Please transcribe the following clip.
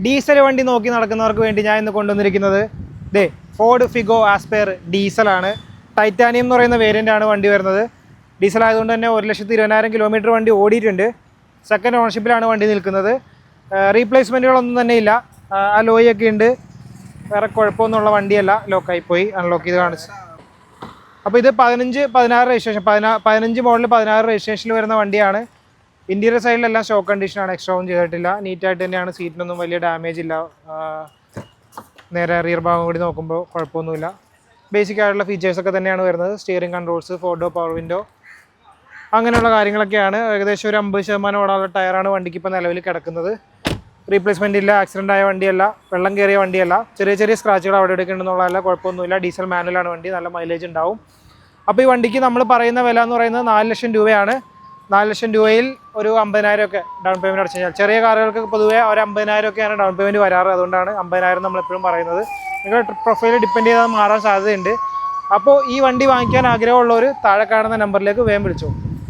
Diesel വണ്ടി നോക്കി നടക്കുന്നവർക്ക് വേണ്ടി ഞാൻ ഇന്ന് കൊണ്ടുവന്നിരിക്കുന്നത് ഫോർഡ് ഫിഗോ ആസ്പയർ ഡീസലാണ്. ടൈറ്റാനിയം എന്ന് പറയുന്ന വേരിയൻ്റാണ് വണ്ടി വരുന്നത്. ഡീസൽ ആയതുകൊണ്ട് തന്നെ 1,20,000 കിലോമീറ്റർ വണ്ടി ഓടിയിട്ടുണ്ട്. സെക്കൻഡ് ഓണർഷിപ്പിലാണ് വണ്ടി നിൽക്കുന്നത്. റീപ്ലേസ്മെൻറ്റുകളൊന്നും തന്നെ ഇല്ല. ആ ലോയൊക്കെ ഉണ്ട്. വേറെ കുഴപ്പമൊന്നുമുള്ള വണ്ടിയല്ല. ലോക്കായി പോയി അൺലോക്ക് ചെയ്ത് കാണിച്ചു. അപ്പോൾ ഇത് 15-16 രജിസ്ട്രേഷൻ 15 മോഡൽ 16 രജിസ്ട്രേഷനിൽ വരുന്ന വണ്ടിയാണ്. ഇൻറ്റീരിയർ സൈഡിലെല്ലാം സ്റ്റോക്ക് കണ്ടീഷനാണ്. എക്സ്ട്രാ ഒന്നും ചെയ്തിട്ടില്ല. നീറ്റായിട്ട് തന്നെയാണ്. സീറ്റിനൊന്നും വലിയ ഡാമേജ് ഇല്ല. നേരെ റിയർ ഭാഗം കൂടി നോക്കുമ്പോൾ കുഴപ്പമൊന്നുമില്ല. ബേസിക് ആയിട്ടുള്ള ഫീച്ചേഴ്സൊക്കെ തന്നെയാണ് വരുന്നത്. Steering controls, 4 door power window, അങ്ങനെയുള്ള കാര്യങ്ങളൊക്കെയാണ്. ഏകദേശം ഒരു 50% ഓടാനുള്ള ടയറാണ് വണ്ടിക്ക് ഇപ്പോൾ നിലവിൽ കിടക്കുന്നത്. റീപ്ലേസ്മെൻ്റ് ഇല്ല. ആക്സിഡൻ്റ് ആയ വണ്ടിയല്ല. വെള്ളം കയറിയ വണ്ടിയല്ല. ചെറിയ ചെറിയ സ്ക്രാച്ചുകൾ അവിടെ എടുക്കുന്നുണ്ടെന്നുള്ളതല്ല. കുഴപ്പമൊന്നുമില്ല. ഡീസൽ മാനുവലാണ് വണ്ടി. നല്ല മൈലേജ് ഉണ്ടാവും. അപ്പോൾ ഈ വണ്ടിക്ക് നമ്മൾ പറയുന്ന വില എന്ന് പറയുന്നത് 4 ലക്ഷം രൂപയാണ്. 4 ലക്ഷം രൂപയിൽ ഒരു 50,000 ഒക്കെ ഡൗൺ പേയ്മെൻറ്റ് അടച്ചു കഴിഞ്ഞാൽ, ചെറിയ കാറുകൾക്ക് പൊതുവേ ഒരു 50,000 ഒക്കെയാണ് ഡൗൺ പേയ്മെൻറ്റ് വരാറ്. അതുകൊണ്ടാണ് 50,000 നമ്മളെപ്പോഴും പറയുന്നത്. നിങ്ങളുടെ പ്രൊഫൈൽ ഡിപ്പെൻഡ് ചെയ്താൽ മാറാൻ സാധ്യതയുണ്ട്. അപ്പോൾ ഈ വണ്ടി വാങ്ങിക്കാൻ ആഗ്രഹമുള്ളവർ താഴെ കാണുന്ന നമ്പറിലേക്ക് വേഗം വിളിച്ചു.